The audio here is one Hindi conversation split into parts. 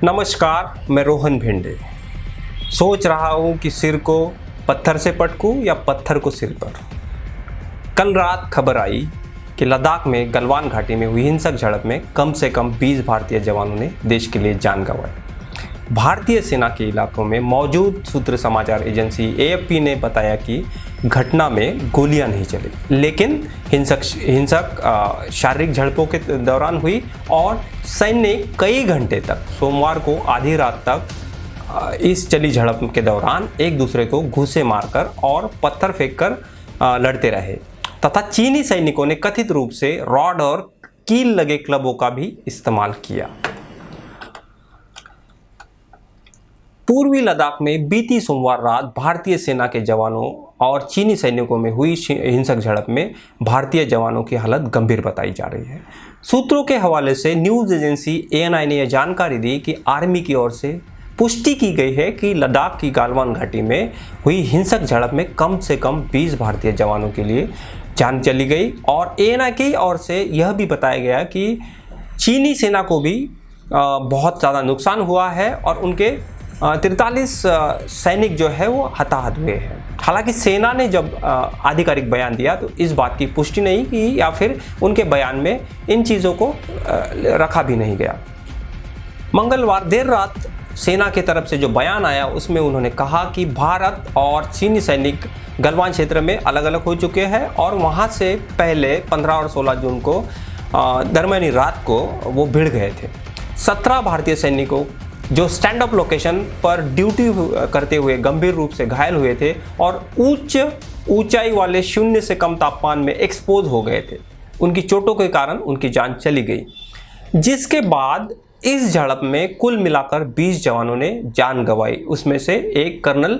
नमस्कार, मैं रोहन भिंडे। सोच रहा हूँ कि सिर को पत्थर से पटकूं या पत्थर को सिर पर। कल रात खबर आई कि लद्दाख में गलवान घाटी में हुई हिंसक झड़प में कम से कम 20 भारतीय जवानों ने देश के लिए जान गंवाई। भारतीय सेना के इलाकों में मौजूद सूत्र समाचार एजेंसी AFP ने बताया कि घटना में गोलियां नहीं चली, लेकिन हिंसक शारीरिक झड़पों के दौरान हुई और सैन्य कई घंटे तक सोमवार को आधी रात तक इस चली झड़प के दौरान एक दूसरे को घूंसे मारकर और पत्थर फेंककर लड़ते रहे तथा चीनी सैनिकों ने कथित रूप से रॉड और कील लगे क्लबों का भी इस्तेमाल किया। पूर्वी लद्दाख में बीती सोमवार रात भारतीय सेना के जवानों और चीनी सैनिकों में हुई हिंसक झड़प में भारतीय जवानों की हालत गंभीर बताई जा रही है। सूत्रों के हवाले से न्यूज़ एजेंसी ANI ने यह जानकारी दी कि आर्मी की ओर से पुष्टि की गई है कि लद्दाख की गलवान घाटी में हुई हिंसक झड़प में कम से कम 20 भारतीय जवानों के लिए जान चली गई और ANI की ओर से यह भी बताया गया कि चीनी सेना को भी बहुत ज़्यादा नुकसान हुआ है और उनके 43 सैनिक जो है वो हताहत हुए हैं। हालांकि सेना ने जब आधिकारिक बयान दिया तो इस बात की पुष्टि नहीं की या फिर उनके बयान में इन चीज़ों को रखा भी नहीं गया। मंगलवार देर रात सेना की तरफ से जो बयान आया उसमें उन्होंने कहा कि भारत और चीनी सैनिक गलवान क्षेत्र में अलग अलग हो चुके हैं और वहाँ से पहले 15 और 16 जून को दरमियानी रात को वो भिड़ गए थे। 17 भारतीय सैनिकों जो स्टैंड अप लोकेशन पर ड्यूटी करते हुए गंभीर रूप से घायल हुए थे और ऊंचाई वाले 0 से कम तापमान में एक्सपोज हो गए थे। उनकी चोटों के कारण उनकी जान चली गई, जिसके बाद इस झड़प में कुल मिलाकर 20 जवानों ने जान गंवाई। उसमें से एक कर्नल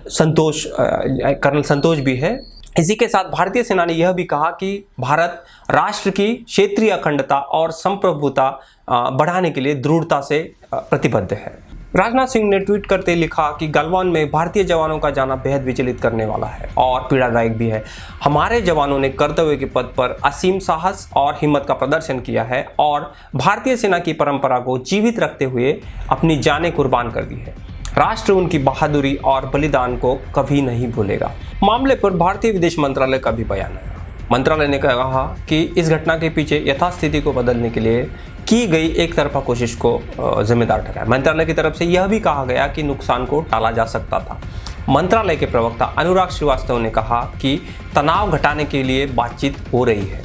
संतोष भी है। इसी के साथ भारतीय सेना ने यह भी कहा कि भारत राष्ट्र की क्षेत्रीय अखंडता और संप्रभुता बढ़ाने के लिए दृढ़ता से प्रतिबद्ध है। राजनाथ सिंह ने ट्वीट करते लिखा कि गलवान में भारतीय जवानों का जाना बेहद विचलित करने वाला है और पीड़ादायक भी है। हमारे जवानों ने कर्तव्य के पथ पर असीम साहस और हिम्मत का प्रदर्शन किया है और भारतीय सेना की परंपरा को जीवित रखते हुए अपनी जानें कुर्बान कर दी है। राष्ट्र उनकी बहादुरी और बलिदान को कभी नहीं भूलेगा। मामले पर भारतीय विदेश मंत्रालय का भी बयान है। मंत्रालय ने कहा कि इस घटना के पीछे यथास्थिति को बदलने के लिए की गई एक तरफा कोशिश को जिम्मेदार ठहराया। मंत्रालय की तरफ से यह भी कहा गया कि नुकसान को टाला जा सकता था। मंत्रालय के प्रवक्ता अनुराग श्रीवास्तव ने कहा कि तनाव घटाने के लिए बातचीत हो रही है।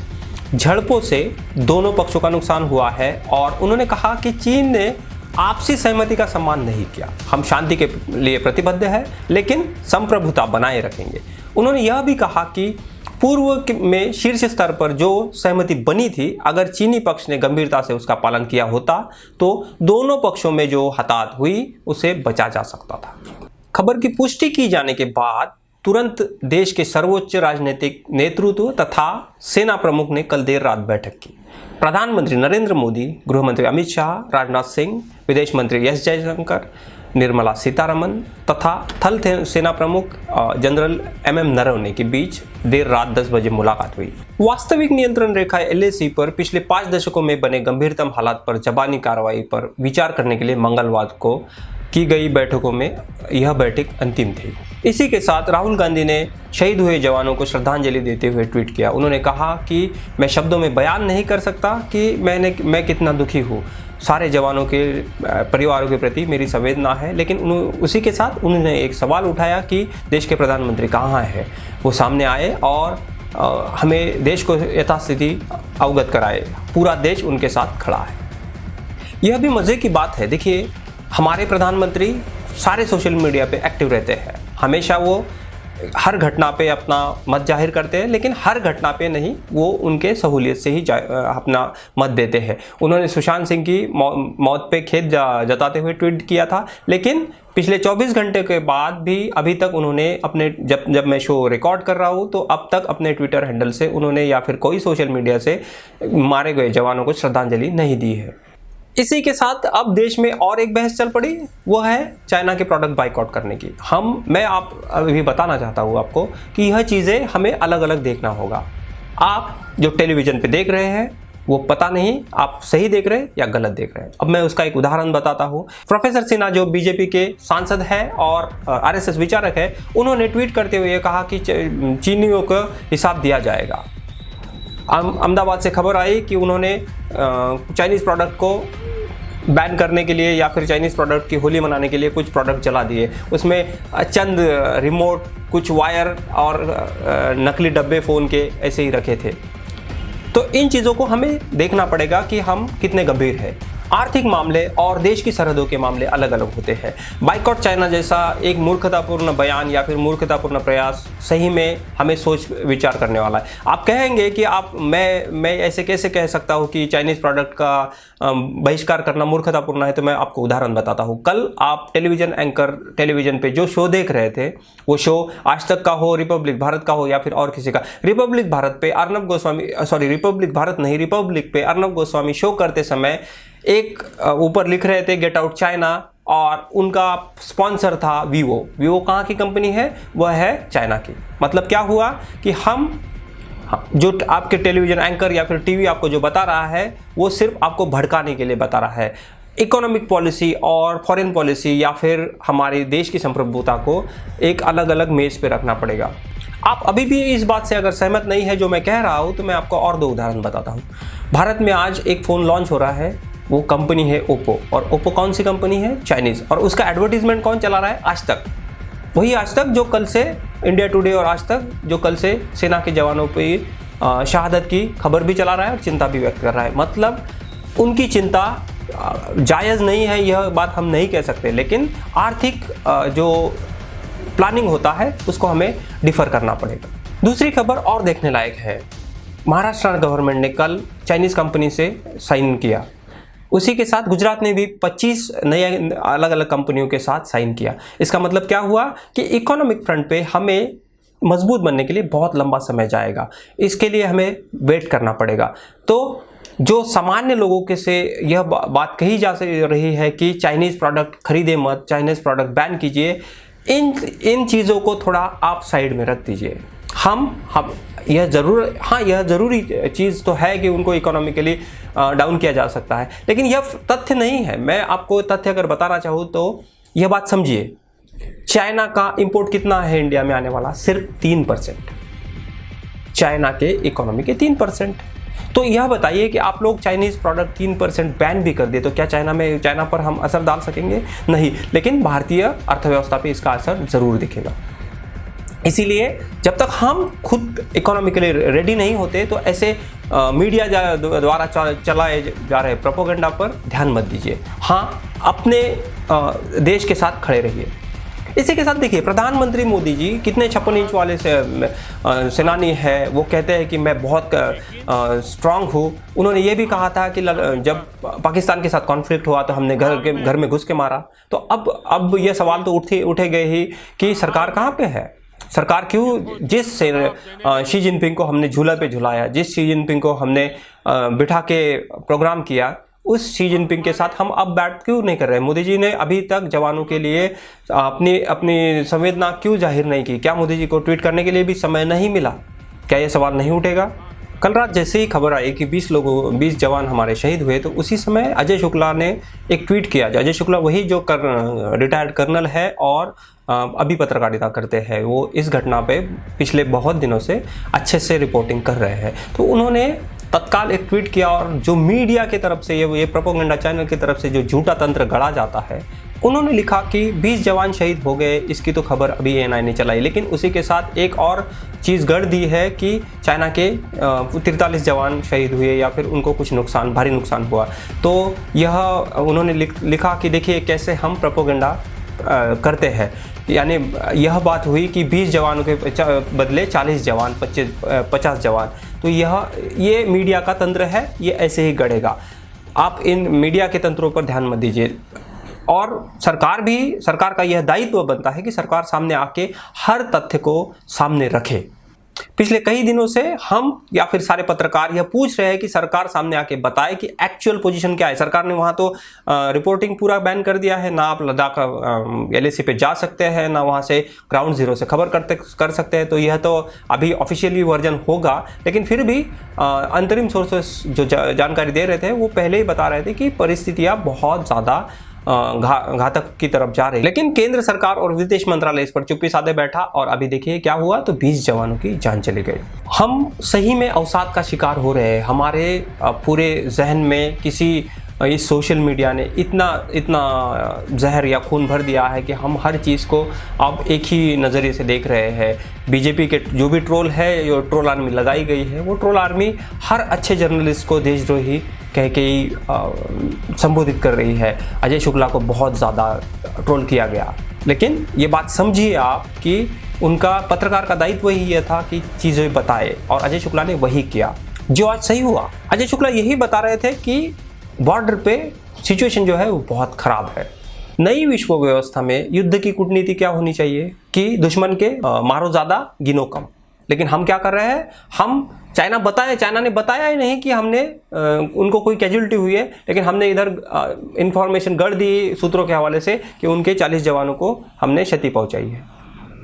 झड़पों से दोनों पक्षों का नुकसान हुआ है और उन्होंने कहा कि चीन ने आपसी सहमति का सम्मान नहीं किया। हम शांति के लिए प्रतिबद्ध हैं, लेकिन संप्रभुता बनाए रखेंगे। उन्होंने यह भी कहा कि पूर्व में शीर्ष स्तर पर जो सहमति बनी थी, अगर चीनी पक्ष ने गंभीरता से उसका पालन किया होता तो दोनों पक्षों में जो हताहत हुई उसे बचा जा सकता था। खबर की पुष्टि की जाने के बाद तुरंत देश के सर्वोच्च राजनीतिक नेतृत्व तथा सेना प्रमुख ने कल देर रात बैठक की। प्रधानमंत्री नरेंद्र मोदी, गृह मंत्री अमित शाह, राजनाथ सिंह, विदेश मंत्री एस जयशंकर, निर्मला सीतारमण तथा थल सेना प्रमुख जनरल MM नरवणे के बीच देर रात 10 बजे मुलाकात हुई। वास्तविक नियंत्रण रेखा LAC पर पिछले 5 दशकों में बने गंभीरतम हालात पर जबानी कार्रवाई पर विचार करने के लिए मंगलवार को की गई बैठकों में यह बैठक अंतिम थी। इसी के साथ राहुल गांधी ने शहीद हुए जवानों को श्रद्धांजलि देते हुए ट्वीट किया। उन्होंने कहा कि मैं शब्दों में बयान नहीं कर सकता कि मैं कितना दुखी हूँ। सारे जवानों के परिवारों के प्रति मेरी संवेदना है। लेकिन उसी के साथ उन्होंने एक सवाल उठाया कि देश के प्रधानमंत्री कहाँ हैं, वो सामने आए और हमें देश को यथास्थिति अवगत कराए। पूरा देश उनके साथ खड़ा है। यह भी मज़े की बात है। देखिए, हमारे प्रधानमंत्री सारे सोशल मीडिया पे एक्टिव रहते हैं। हमेशा वो हर घटना पे अपना मत जाहिर करते हैं, लेकिन हर घटना पे नहीं, वो उनके सहूलियत से ही अपना मत देते हैं। उन्होंने सुशांत सिंह की मौत पे खेद जताते हुए ट्वीट किया था, लेकिन पिछले 24 घंटे के बाद भी अभी तक उन्होंने अपने जब मैं शो रिकॉर्ड कर रहा हूँ तो अब तक अपने ट्विटर हैंडल से उन्होंने या फिर कोई सोशल मीडिया से मारे गए जवानों को श्रद्धांजलि नहीं दी है। इसी के साथ अब देश में और एक बहस चल पड़ी, वो है चाइना के प्रोडक्ट बाइकआउट करने की। मैं अभी बताना चाहता हूँ आपको कि यह चीज़ें हमें अलग अलग देखना होगा। आप जो टेलीविज़न पे देख रहे हैं वो पता नहीं आप सही देख रहे हैं या गलत देख रहे हैं। अब मैं उसका एक उदाहरण बताता हूँ। प्रोफेसर सिन्हा जो बीजेपी के सांसद है और आरएसएस विचारक है, उन्होंने ट्वीट करते हुए कहा कि चीनियों को हिसाब दिया जाएगा। अहमदाबाद से खबर आई कि उन्होंने चाइनीज़ प्रोडक्ट को बैन करने के लिए या फिर चाइनीज़ प्रोडक्ट की होली मनाने के लिए कुछ प्रोडक्ट जला दिए। उसमें चंद रिमोट, कुछ वायर और नकली डब्बे फ़ोन के ऐसे ही रखे थे। तो इन चीज़ों को हमें देखना पड़ेगा कि हम कितने गंभीर हैं। आर्थिक मामले और देश की सरहदों के मामले अलग अलग होते हैं। बाइकॉट चाइना जैसा एक मूर्खतापूर्ण बयान या फिर मूर्खतापूर्ण प्रयास सही में हमें सोच विचार करने वाला है। आप कहेंगे कि मैं ऐसे कैसे कह सकता हूँ कि चाइनीज़ प्रोडक्ट का बहिष्कार करना मूर्खतापूर्ण है। तो मैं आपको उदाहरण बताता हूँ। कल आप टेलीविज़न एंकर टेलीविज़न पे जो शो देख रहे थे, वो शो आज तक का हो, रिपब्लिक भारत का हो या फिर और किसी का, रिपब्लिक भारत पे अर्नब गोस्वामी, सॉरी रिपब्लिक भारत नहीं, रिपब्लिक पे अर्नब गोस्वामी शो करते समय एक ऊपर लिख रहे थे गेट आउट चाइना, और उनका स्पॉन्सर था वीवो। वीवो कहाँ की कंपनी है? वह है चाइना की। मतलब क्या हुआ कि हम जो आपके टेलीविज़न एंकर या फिर टीवी आपको जो बता रहा है, वो सिर्फ आपको भड़काने के लिए बता रहा है। इकोनॉमिक पॉलिसी और फॉरेन पॉलिसी या फिर हमारे देश की संप्रभुता को एक अलग अलग मेज़ पे रखना पड़ेगा। आप अभी भी इस बात से अगर सहमत नहीं है जो मैं कह रहा हूँ, तो मैं आपको और 2 उदाहरण बताता हूँ। भारत में आज एक फ़ोन लॉन्च हो रहा है, वो कंपनी है ओप्पो। और ओप्पो कौन सी कंपनी है? चाइनीज़। और उसका एडवर्टीजमेंट कौन चला रहा है? आज तक। वही आज तक जो कल से इंडिया टुडे और आज तक जो कल से सेना के जवानों पर शहादत की खबर भी चला रहा है और चिंता भी व्यक्त कर रहा है। मतलब उनकी चिंता जायज़ नहीं है, यह बात हम नहीं कह सकते, लेकिन आर्थिक जो प्लानिंग होता है उसको हमें डिफ़र करना पड़ेगा। दूसरी खबर और देखने लायक है। महाराष्ट्र गवर्नमेंट ने कल चाइनीज़ कंपनी से साइन किया। उसी के साथ गुजरात ने भी 25 नए अलग अलग कंपनियों के साथ साइन किया। इसका मतलब क्या हुआ कि इकोनॉमिक फ्रंट पे हमें मजबूत बनने के लिए बहुत लंबा समय जाएगा। इसके लिए हमें वेट करना पड़ेगा। तो जो सामान्य लोगों के से यह बात कही जा रही है कि चाइनीज़ प्रोडक्ट खरीदे मत, चाइनीज़ प्रोडक्ट बैन कीजिए, इन चीज़ों को थोड़ा आप साइड में रख दीजिए। हम यह ज़रूरी चीज़ तो है कि उनको इकोनॉमिकली डाउन किया जा सकता है, लेकिन यह तथ्य नहीं है। मैं आपको तथ्य अगर बताना चाहूँ तो यह बात समझिए। चाइना का इंपोर्ट कितना है इंडिया में आने वाला? सिर्फ 3%। चाइना के इकोनॉमी के 3%। तो यह बताइए कि आप लोग चाइनीज़ प्रोडक्ट 3% बैन भी कर दे तो क्या चाइना पर हम असर डाल सकेंगे? नहीं, लेकिन भारतीय अर्थव्यवस्था पे इसका असर ज़रूर दिखेगा। इसीलिए जब तक हम खुद इकोनॉमिकली रेडी नहीं होते तो ऐसे मीडिया द्वारा चलाए जा रहे प्रोपेगेंडा पर ध्यान मत दीजिए। हाँ, अपने देश के साथ खड़े रहिए। इसी के साथ देखिए, प्रधानमंत्री मोदी जी कितने 56 इंच वाले सेनानी है। वो कहते हैं कि मैं बहुत स्ट्रांग हूँ। उन्होंने ये भी कहा था कि जब पाकिस्तान के साथ कॉन्फ्लिक्ट हुआ तो हमने घर में घुस के मारा। तो अब ये सवाल तो उठे गए ही कि सरकार कहाँ पे है? सरकार क्यों, जिस शी जिनपिंग को हमने झूला पे झुलाया, जिस शी जिनपिंग को हमने बिठा के प्रोग्राम किया, उस शी जिनपिंग के साथ हम अब बात क्यों नहीं कर रहे? मोदी जी ने अभी तक जवानों के लिए अपनी संवेदना क्यों जाहिर नहीं की? क्या मोदी जी को ट्वीट करने के लिए भी समय नहीं मिला? क्या ये सवाल नहीं उठेगा? कल रात जैसे ही खबर आई कि 20 जवान हमारे शहीद हुए, तो उसी समय अजय शुक्ला ने एक ट्वीट किया। अजय शुक्ला वही जो रिटायर्ड कर्नल है और अभी पत्रकारिता करते हैं। वो इस घटना पे पिछले बहुत दिनों से अच्छे से रिपोर्टिंग कर रहे हैं। तो उन्होंने तत्काल एक ट्वीट किया और जो मीडिया की तरफ से ये प्रोपेगेंडा चैनल की तरफ से जो झूठा तंत्र गढ़ा जाता है, उन्होंने लिखा कि 20 जवान शहीद हो गए। इसकी तो खबर अभी एएनआई ने चलाई, लेकिन उसी के साथ एक और चीज़ गढ़ दी है कि चाइना के 43 जवान शहीद हुए या फिर उनको कुछ भारी नुकसान हुआ। तो यह उन्होंने लिखा कि देखिए कैसे हम प्रोपेगेंडा करते हैं। यानी यह बात हुई कि 20 जवानों के बदले 40 जवान, 50 जवान। तो ये मीडिया का तंत्र है, ये ऐसे ही गढ़ेगा। आप इन मीडिया के तंत्रों पर ध्यान मत दीजिए। और सरकार का यह दायित्व बनता है कि सरकार सामने आके हर तथ्य को सामने रखे। पिछले कई दिनों से हम या फिर सारे पत्रकार यह पूछ रहे हैं कि सरकार सामने आके बताए कि एक्चुअल पोजीशन क्या है। सरकार ने वहां तो रिपोर्टिंग पूरा बैन कर दिया है, ना आप लद्दाख LAC पे जा सकते हैं, ना वहां से ग्राउंड जीरो से खबर कर सकते हैं। तो यह तो अभी ऑफिशियली वर्जन होगा, लेकिन फिर भी अंतरिम सोर्सेस जो जानकारी दे रहे थे वो पहले ही बता रहे थे कि परिस्थितियां बहुत ज़्यादा घातक की तरफ जा रही। लेकिन केंद्र सरकार और विदेश मंत्रालय इस पर चुप्पी साधे बैठा और अभी देखिए क्या हुआ, तो 20 जवानों की जान चली गई। हम सही में अवसाद का शिकार हो रहे हैं। हमारे पूरे जहन में किसी इस सोशल मीडिया ने इतना जहर या खून भर दिया है कि हम हर चीज़ को अब एक ही नज़रिए से देख रहे हैं। बीजेपी के जो भी ट्रोल है, जो ट्रोल आर्मी लगाई गई है, वो ट्रोल आर्मी हर अच्छे जर्नलिस्ट को देशद्रोही कह के ही संबोधित कर रही है। अजय शुक्ला को बहुत ज़्यादा ट्रोल किया गया, लेकिन ये बात समझिए आप कि उनका पत्रकार का दायित्व ही यह था कि चीज़ें बताए, और अजय शुक्ला ने वही किया जो आज सही हुआ। अजय शुक्ला यही बता रहे थे कि बॉर्डर पे सिचुएशन जो है वो बहुत ख़राब है। नई विश्व व्यवस्था में युद्ध की कूटनीति क्या होनी चाहिए कि दुश्मन के मारो ज़्यादा गिनो कम। लेकिन हम क्या कर रहे हैं, हम चाइना ने बताया ही नहीं कि हमने उनको कोई कैजुअलिटी हुई है, लेकिन हमने इधर इंफॉर्मेशन गढ़ दी सूत्रों के हवाले से कि उनके 40 जवानों को हमने क्षति पहुंचाई है।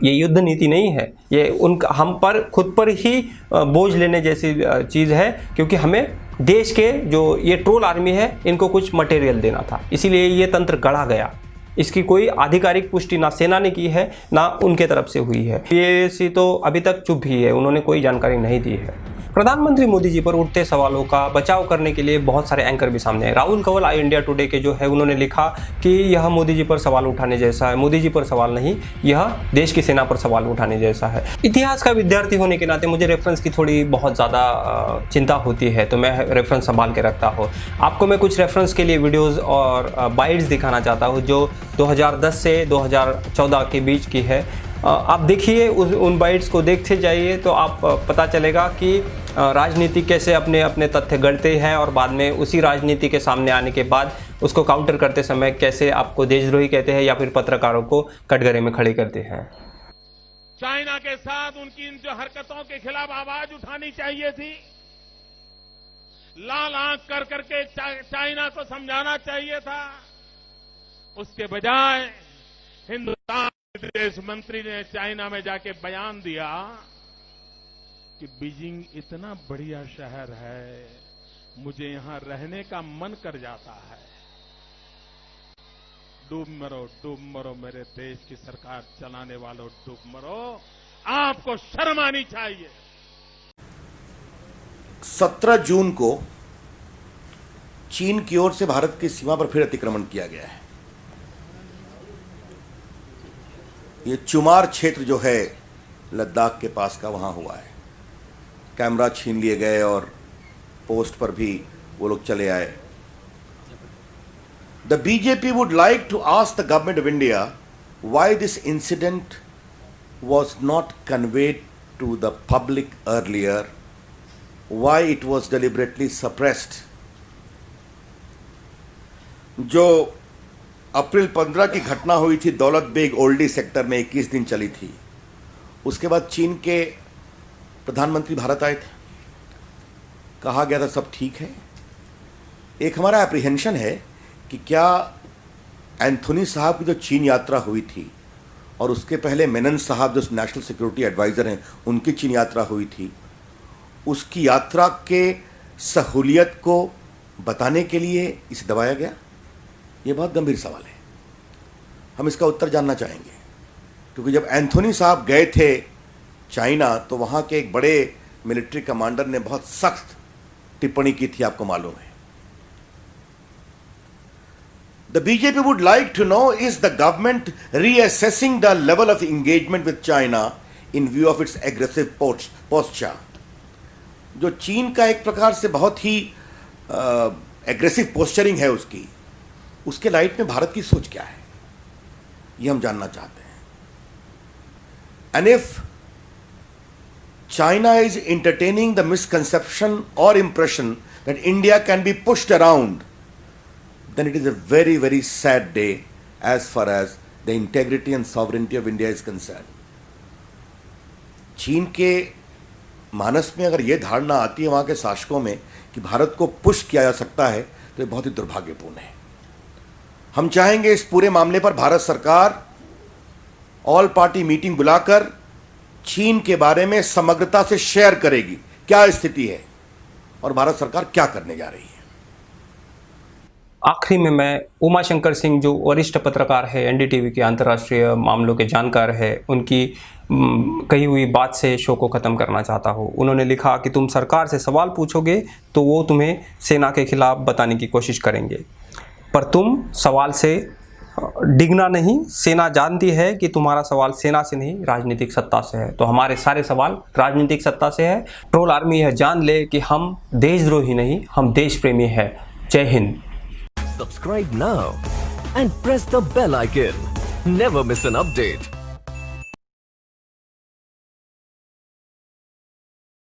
ये युद्ध नीति नहीं है, ये हम पर खुद पर ही बोझ लेने जैसी चीज़ है, क्योंकि हमें देश के जो ये ट्रोल आर्मी है इनको कुछ मटेरियल देना था, इसीलिए ये तंत्र गढ़ा गया। इसकी कोई आधिकारिक पुष्टि ना सेना ने की है, ना उनके तरफ से हुई है। ये तो अभी तक चुप ही है, उन्होंने कोई जानकारी नहीं दी है। प्रधानमंत्री मोदी जी पर उठते सवालों का बचाव करने के लिए बहुत सारे एंकर भी सामने हैं। राहुल कंवल आई इंडिया टुडे के जो है, उन्होंने लिखा कि यह मोदी जी पर सवाल उठाने जैसा है। मोदी जी पर सवाल नहीं, यह देश की सेना पर सवाल उठाने जैसा है। इतिहास का विद्यार्थी होने के नाते मुझे रेफरेंस की थोड़ी बहुत ज़्यादा चिंता होती है, तो मैं रेफरेंस संभाल के रखता हूँ। आपको मैं कुछ रेफरेंस के लिए वीडियोज़ और बाइट्स दिखाना चाहता हूँ जो 2010 से 2014 के बीच की है। आप देखिए, उन बाइट्स को देखते जाइए तो आप पता चलेगा कि राजनीति कैसे अपने अपने तथ्य गढ़ते हैं, और बाद में उसी राजनीति के सामने आने के बाद उसको काउंटर करते समय कैसे आपको देशद्रोही कहते हैं या फिर पत्रकारों को कटघरे में खड़े करते हैं। चाइना के साथ उनकी इन जो हरकतों के खिलाफ आवाज उठानी चाहिए थी, लाल आंख कर करके चाइना को समझाना चाहिए था। उसके बजाय हिंदुस्तान विदेश मंत्री ने चाइना में जाके बयान दिया कि बीजिंग इतना बढ़िया शहर है, मुझे यहां रहने का मन कर जाता है। डूब मरो मेरे देश की सरकार चलाने वालों, डूब मरो, आपको शर्म आनी चाहिए। 17 जून को चीन की ओर से भारत की सीमा पर फिर अतिक्रमण किया गया है। ये चुमार क्षेत्र जो है लद्दाख के पास का, वहां हुआ है। कैमरा छीन लिए गए और पोस्ट पर भी वो लोग चले आए। The BJP would like to ask the government of India why this incident was not conveyed to the public earlier, why it was deliberately suppressed। जो अप्रैल 15 की घटना हुई थी दौलत बेग ओल्डी सेक्टर में, 21 दिन चली थी, उसके बाद चीन के प्रधानमंत्री भारत आए थे, कहा गया था सब ठीक है। एक हमारा एप्रीहेंशन है कि क्या एंथोनी साहब की जो चीन यात्रा हुई थी और उसके पहले मेनन साहब जो नेशनल सिक्योरिटी एडवाइज़र हैं, उनकी चीन यात्रा हुई थी, उसकी यात्रा के सहूलियत को बताने के लिए इसे दबाया गया? ये बहुत गंभीर सवाल है, हम इसका उत्तर जानना चाहेंगे। क्योंकि जब एंथोनी साहब गए थे चाइना तो वहाँ के एक बड़े मिलिट्री कमांडर ने बहुत सख्त टिप्पणी की थी, आपको मालूम है। The BJP would like to know, is the government reassessing the level of engagement with China in view of its aggressive posture? जो चीन का एक प्रकार से बहुत ही एग्रेसिव पोस्चरिंग है उसकी, उसके लाइट में भारत की सोच क्या है, ये हम जानना चाहते हैं। And if China is entertaining the misconception or impression that India can be pushed around, then it is a very, very sad day as far as the integrity and sovereignty of India is concerned. चीन के मानस में अगर ये धारणा आती है वहाँ के शासकों में कि भारत को पुश किया जा सकता है, तो ये बहुत ही दुर्भाग्यपूर्ण है। हम चाहेंगे इस पूरे मामले पर भारत सरकार ऑल पार्टी मीटिंग बुलाकर चीन के बारे में समग्रता से शेयर करेगी, क्या स्थिति है और भारत सरकार क्या करने जा रही है। आखिरी में मैं उमाशंकर सिंह, जो वरिष्ठ पत्रकार है, एनडीटीवी के अंतर्राष्ट्रीय मामलों के जानकार है, उनकी कही हुई बात से शो को ख़त्म करना चाहता हूँ। उन्होंने लिखा कि तुम सरकार से सवाल पूछोगे तो वो तुम्हें सेना के खिलाफ बताने की कोशिश करेंगे, पर तुम सवाल से डिगना नहीं। सेना जानती है कि तुम्हारा सवाल सेना से नहीं, राजनीतिक सत्ता से है। तो हमारे सारे सवाल राजनीतिक सत्ता से है। ट्रोल आर्मी यह जान ले कि हम देशद्रोही नहीं, हम देश प्रेमी है। जय Hind. Subscribe now and press the bell icon. Never miss an update.